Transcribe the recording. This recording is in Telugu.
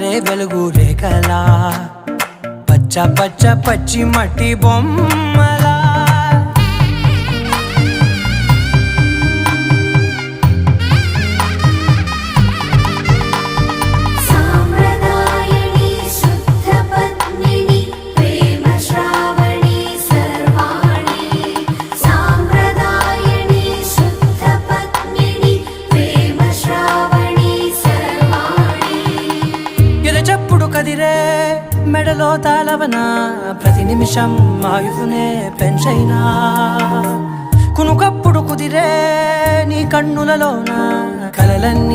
పారే వెలుగు రేఖలా పచ్చ పచ్చ పచ్చి మట్టి బొమ్మలా చెప్పుడు కదిరే మెడలో తాళవన ప్రతి నిమిషం ఆయుధునే పెంచైనా కునుకప్పుడు కుదిరే నీ కన్నులలోన కలలన్నీ